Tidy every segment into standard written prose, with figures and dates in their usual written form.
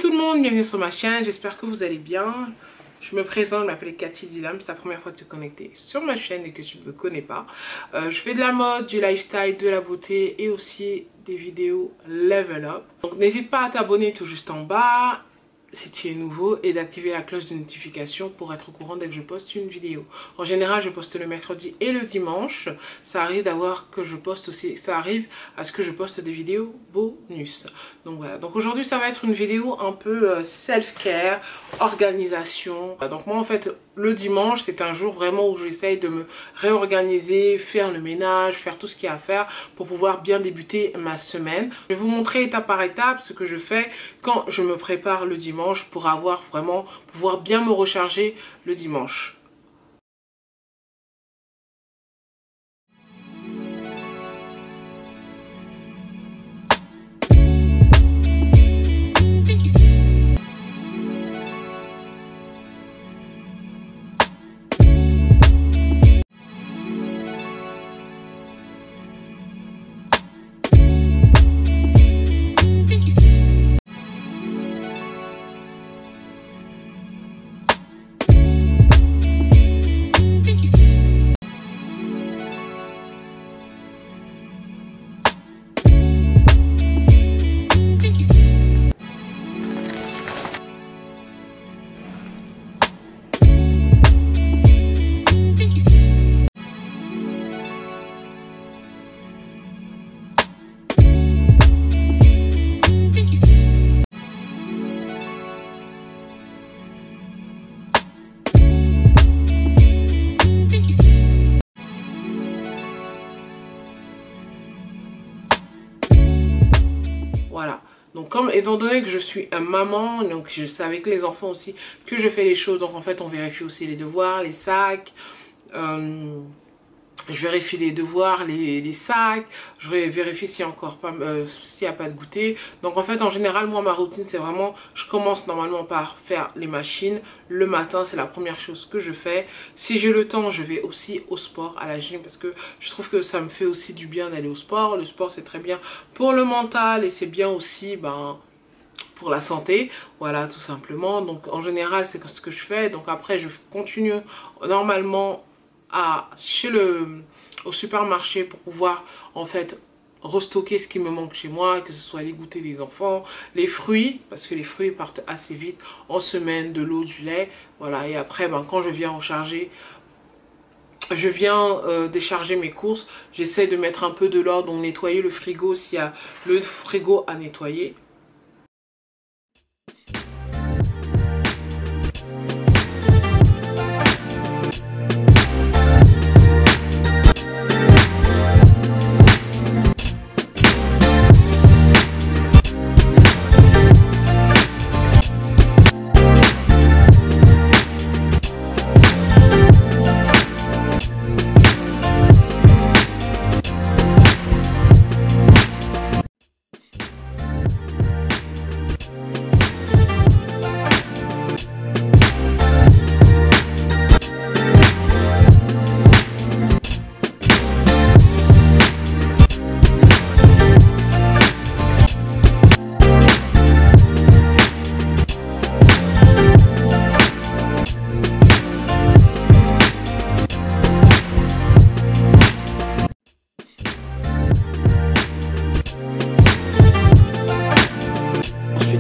Tout le monde, bienvenue sur ma chaîne, j'espère que vous allez bien. Je me présente, je m'appelle Cathy Dilam, c'est la première fois de te connecter sur ma chaîne et que tu ne me connais pas. Je fais de la mode, du lifestyle, de la beauté et aussi des vidéos level up. Donc n'hésite pas à t'abonner tout juste en bas si tu es nouveau et d'activer la cloche de notification pour être au courant dès que je poste une vidéo. En général, je poste le mercredi et le dimanche. Ça arrive ça arrive à ce que je poste des vidéos bonus. Donc voilà. Donc aujourd'hui, ça va être une vidéo un peu self-care, organisation. Donc moi, en fait, le dimanche, c'est un jour vraiment où j'essaye de me réorganiser, faire le ménage, faire tout ce qu'il y a à faire pour pouvoir bien débuter ma semaine. Je vais vous montrer étape par étape ce que je fais quand je me prépare le dimanche pour pouvoir bien me recharger le dimanche. Voilà, donc étant donné que je suis un maman, donc je sais avec les enfants aussi que je fais les choses, donc en fait on vérifie aussi les devoirs, les sacs, je vérifie les devoirs, les sacs, je vérifie s'il n'y a encore pas, s'il n'y a pas de goûter. Donc en fait en général moi ma routine c'est vraiment, je commence normalement par faire les machines. Le matin c'est la première chose que je fais. Si j'ai le temps je vais aussi au sport, à la gym, parce que je trouve que ça me fait aussi du bien d'aller au sport. Le sport c'est très bien pour le mental et c'est bien aussi pour la santé, voilà, tout simplement. Donc en général c'est ce que je fais. Donc après je continue normalement au supermarché pour pouvoir en fait restocker ce qui me manque chez moi, que ce soit les goûters des enfants, les fruits, parce que les fruits partent assez vite en semaine, de l'eau, du lait, voilà. Et après quand je viens recharger, je viens décharger mes courses, j'essaie de mettre un peu de l'ordre, donc nettoyer le frigo s'il y a le frigo à nettoyer.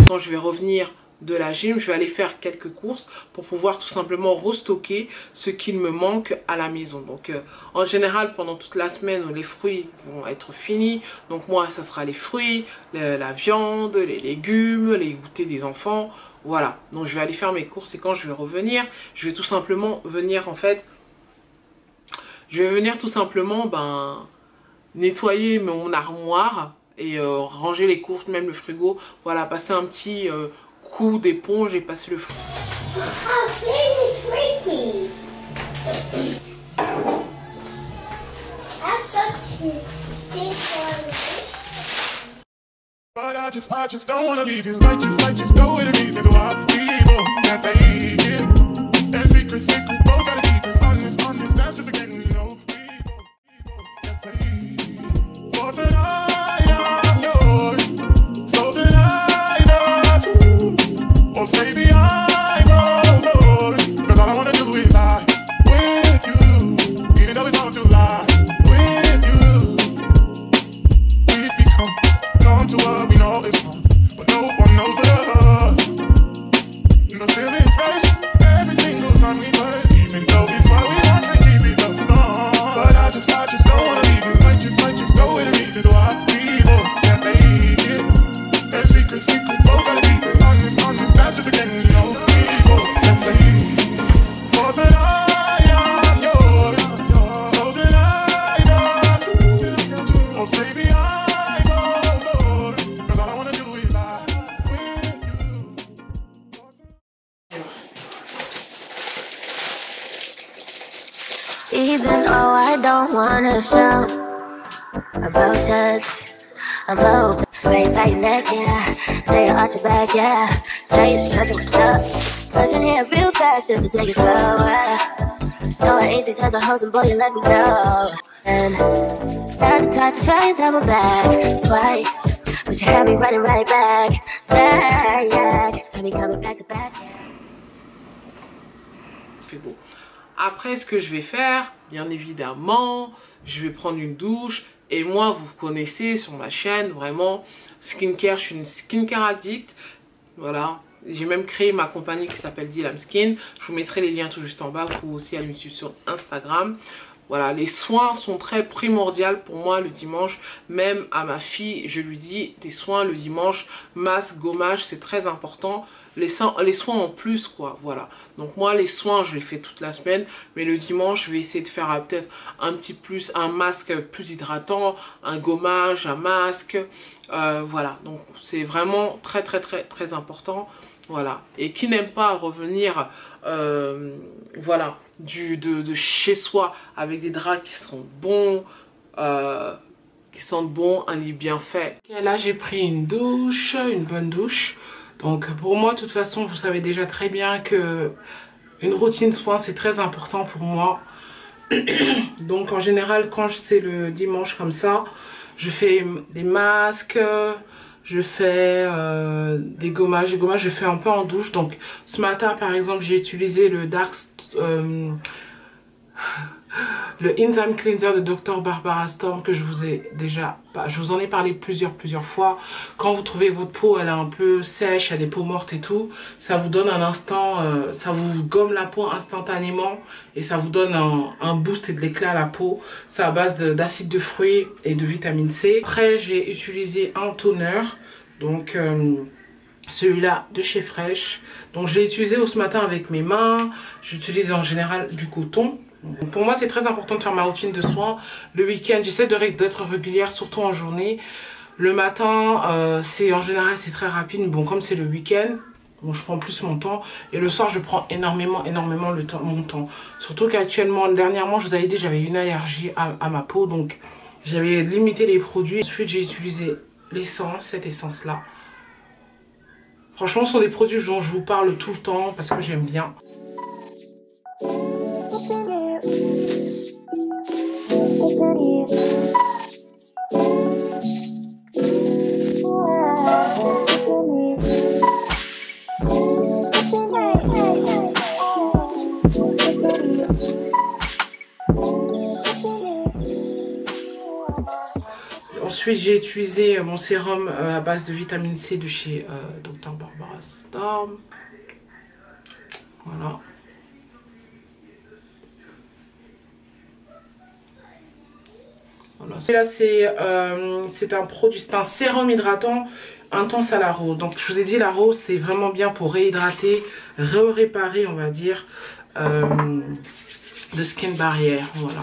Quand je vais revenir de la gym, je vais aller faire quelques courses pour pouvoir tout simplement restocker ce qu'il me manque à la maison. Donc en général pendant toute la semaine les fruits vont être finis, donc moi ça sera les fruits, la viande, les légumes, les goûters des enfants, voilà. Donc je vais aller faire mes courses et quand je vais revenir, je vais tout simplement venir nettoyer mon armoire et ranger les courses, même le frigo, voilà, passer un petit coup d'éponge et passer le frigo. just don't wanna leave you. Might just go with the reasons why people can't take it. And secret, both gotta keep it. Honest, that's just a game we know. People can't take it. For tonight, I'm yours. So tonight, I'm yours. Or stay behind closed doors. Cause all I wanna do is lie with you. Even though it's hard to lie with you. We've become numb to what we know is wrong, but no one knows but us. No feeling special every single time we play. Even though it's why we want to keep it so long. But I just don't wanna leave you. Might just go with the reasons why people can't make it. And secret, both gotta keep it. Honest, that's just a game we know. People can't play. For tonight, I'm yours. So tonight, I'm yours. Oh, stay behind closed doors. Cause all I wanna do is lie with you. Even though I don't wanna show emotions, I'm low, right by your neck, yeah. Say you arch your back, yeah. Say you stretching what's up. Rushing here real fast just to take it slower. No, I ain't these types of hoes, and boy, you let me know. And that's the type to try and double back twice, but you had me running right back. Yeah, had me coming back to back. Bon. Après, ce que je vais faire, bien évidemment, je vais prendre une douche. Et moi, vous connaissez sur ma chaîne, vraiment, skincare, je suis une skincare addict. Voilà. J'ai même créé ma compagnie qui s'appelle Dilam Skin. Je vous mettrai les liens tout juste en bas. Vous pouvez aussi aller me suivre sur Instagram. Voilà, les soins sont très primordiaux pour moi le dimanche. Même à ma fille, je lui dis des soins le dimanche. Masque, gommage, c'est très important. Les soins en plus, quoi, voilà. Donc moi, les soins, je les fais toute la semaine. Mais le dimanche, je vais essayer de faire peut-être un masque plus hydratant, un gommage, un masque. Voilà, donc c'est vraiment très important. Voilà, et qui n'aime pas revenir, voilà, de chez soi avec des draps qui sont bons, qui sentent bon, un lit bien fait. Et là, j'ai pris une douche, une bonne douche. Donc pour moi, de toute façon, vous savez déjà très bien que une routine soin, c'est très important pour moi. Donc en général, quand c'est le dimanche comme ça, je fais des masques, je fais des gommages. Les gommages, je fais un peu en douche. Donc ce matin, par exemple, j'ai utilisé le le Enzyme Cleanser de Dr Barbara Sturm que je vous en ai parlé plusieurs fois. Quand vous trouvez que votre peau elle est un peu sèche, elle a des peaux mortes et tout, ça vous donne un instant, ça vous gomme la peau instantanément et ça vous donne un boost et de l'éclat à la peau. C'est à base d'acide de fruits et de vitamine C. Après j'ai utilisé un toner, donc celui-là de chez Fresh. Donc je l'ai utilisé ce matin avec mes mains. J'utilise en général du coton. Pour moi, c'est très important de faire ma routine de soins. Le week-end, j'essaie d'être régulière, surtout en journée. Le matin, en général, c'est très rapide. Mais bon, comme c'est le week-end, bon, je prends plus mon temps. Et le soir, je prends énormément mon temps. Surtout qu'actuellement, dernièrement, je vous avais dit, j'avais une allergie à ma peau. Donc, j'avais limité les produits. Ensuite, j'ai utilisé l'essence, cette essence-là. Franchement, ce sont des produits dont je vous parle tout le temps parce que j'aime bien. Ensuite, j'ai utilisé mon sérum à base de vitamine C de chez Dr Barbara Sturm. Voilà. Voilà. Et là, c'est un produit, c'est un sérum hydratant intense à la rose. Donc, je vous ai dit, la rose, c'est vraiment bien pour réhydrater, réparer, on va dire, de skin barrière. Voilà.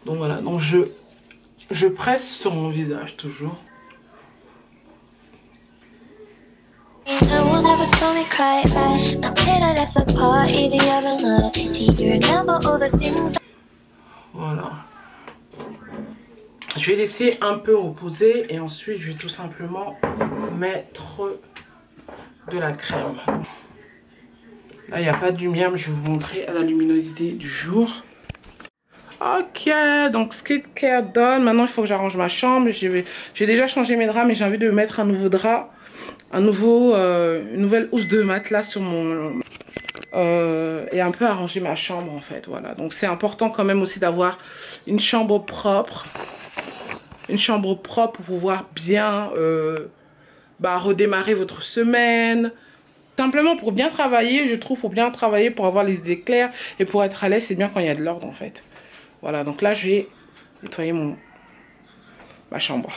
Donc voilà, donc je presse sur mon visage toujours. Voilà. Je vais laisser un peu reposer et ensuite je vais tout simplement mettre de la crème. Là il n'y a pas de lumière mais je vais vous montrer à la luminosité du jour. Ok, donc skincare done. Maintenant il faut que j'arrange ma chambre. J'ai déjà changé mes draps mais j'ai envie de mettre un nouveau drap. Une nouvelle housse de matelas sur mon... et un peu arranger ma chambre en fait. Voilà, donc c'est important quand même aussi d'avoir une chambre propre. Une chambre propre pour pouvoir bien redémarrer votre semaine. Simplement pour bien travailler, je trouve, pour bien travailler, pour avoir les idées claires et pour être à l'aise, c'est bien quand il y a de l'ordre en fait. Voilà, donc là j'ai nettoyé ma chambre.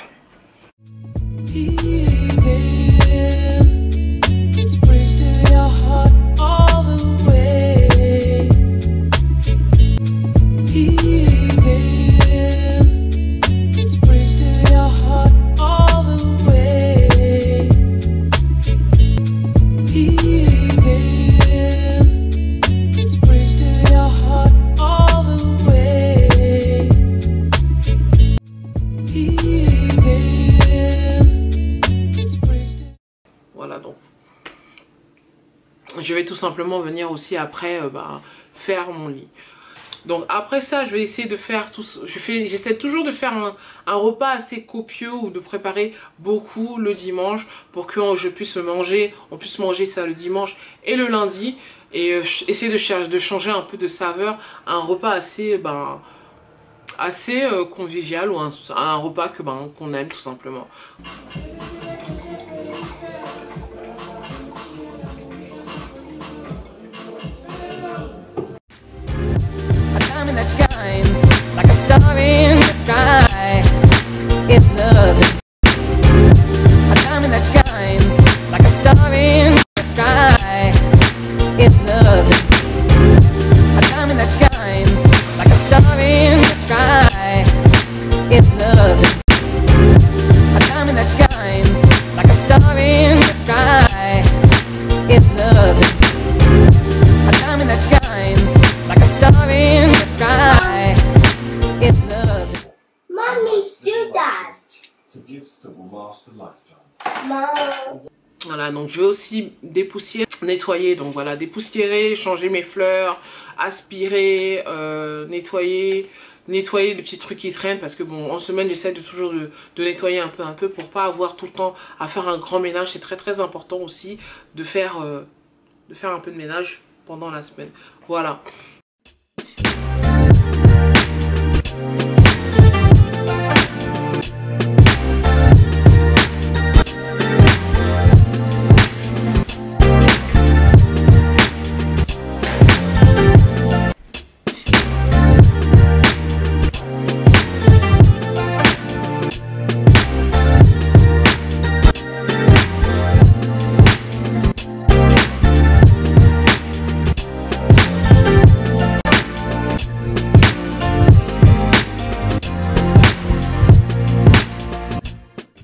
Je vais tout simplement venir aussi après faire mon lit. Donc après ça, je vais essayer de faire tout. J'essaie toujours de faire un repas assez copieux ou de préparer beaucoup le dimanche pour que on puisse manger ça le dimanche et le lundi et essayer de changer un peu de saveur, un repas assez convivial ou un repas qu'on aime tout simplement. That shines like a star in the sky. If love, a diamond that shines like a star in the sky. If love, a diamond that shines like a star in the sky. If love, a diamond that shines like a star in the sky. If love, a diamond that shines like a star in the sky. If love. Mommy, do that. To gifts that will last a lifetime. Mom. Voilà, donc je vais aussi dépoussiérer, nettoyer, donc voilà, dépoussiérer, changer mes fleurs, aspirer, nettoyer les petits trucs qui traînent parce que bon, en semaine j'essaie toujours de nettoyer un peu pour pas avoir tout le temps à faire un grand ménage. C'est très important aussi de faire un peu de ménage pendant la semaine. Voilà.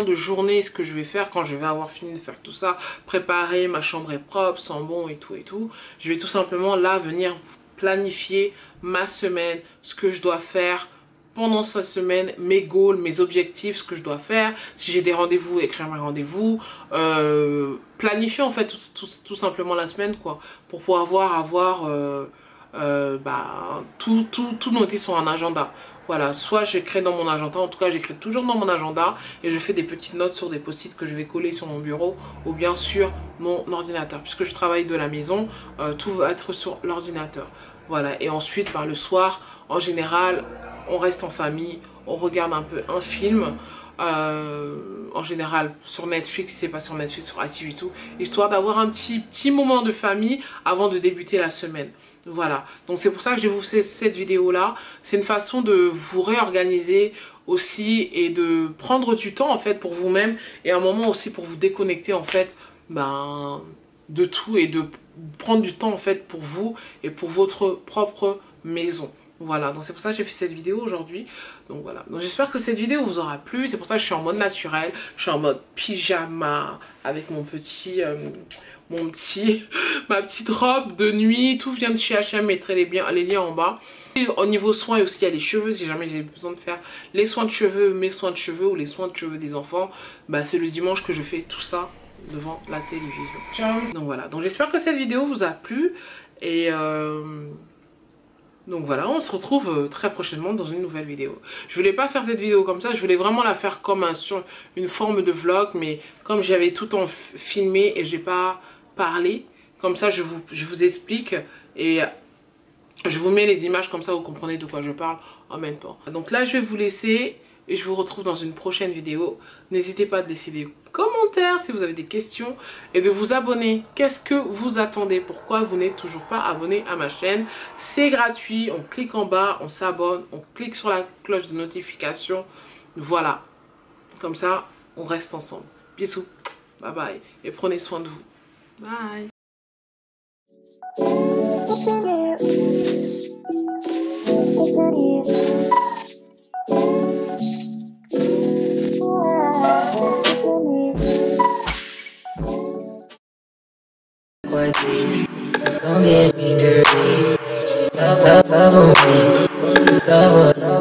De journée, ce que je vais faire quand je vais avoir fini de faire tout ça, préparer, ma chambre est propre, sent bon et tout, je vais tout simplement là venir planifier ma semaine, ce que je dois faire pendant cette semaine, mes goals, mes objectifs, ce que je dois faire, si j'ai des rendez-vous, écrire mes rendez-vous, planifier en fait tout simplement la semaine quoi, pour pouvoir avoir tout noté sur un agenda. Voilà, soit j'écris dans mon agenda, en tout cas j'écris toujours dans mon agenda et je fais des petites notes sur des post-it que je vais coller sur mon bureau ou bien sur mon ordinateur. Puisque je travaille de la maison, tout va être sur l'ordinateur. Voilà, et ensuite le soir, en général, on reste en famille, on regarde un peu un film. En général sur Netflix, si c'est pas sur Netflix, sur ITV2, histoire d'avoir un petit moment de famille avant de débuter la semaine. Voilà, donc c'est pour ça que je vous fais cette vidéo là. C'est une façon de vous réorganiser aussi et de prendre du temps en fait pour vous-même et un moment aussi pour vous déconnecter en fait de tout et de prendre du temps en fait pour vous et pour votre propre maison. Voilà, donc c'est pour ça que j'ai fait cette vidéo aujourd'hui. Donc voilà, donc j'espère que cette vidéo vous aura plu. C'est pour ça que je suis en mode naturel, je suis en mode pyjama avec mon petit... ma petite robe de nuit, tout vient de chez H&M, je mettrai les liens en bas. Et au niveau soins aussi, il y a les cheveux. Si jamais j'ai besoin de faire les soins de cheveux, mes soins de cheveux ou les soins de cheveux des enfants, bah c'est le dimanche que je fais tout ça devant la télévision. Ciao. Donc voilà, donc j'espère que cette vidéo vous a plu. Et donc voilà, on se retrouve très prochainement dans une nouvelle vidéo. Je voulais pas faire cette vidéo comme ça, je voulais vraiment la faire comme une forme de vlog. Mais comme j'avais tout en filmé et j'ai pas parlé, comme ça je vous explique et je vous mets les images comme ça vous comprenez de quoi je parle en même temps. Donc là je vais vous laisser et je vous retrouve dans une prochaine vidéo. N'hésitez pas à laisser des commentaires si vous avez des questions et de vous abonner. Qu'est-ce que vous attendez? Pourquoi vous n'êtes toujours pas abonné à ma chaîne? C'est gratuit, on clique en bas, on s'abonne, on clique sur la cloche de notification. Voilà, comme ça on reste ensemble. Bisous, bye bye et prenez soin de vous. Bye. Don't get me dirty. Love on me. Love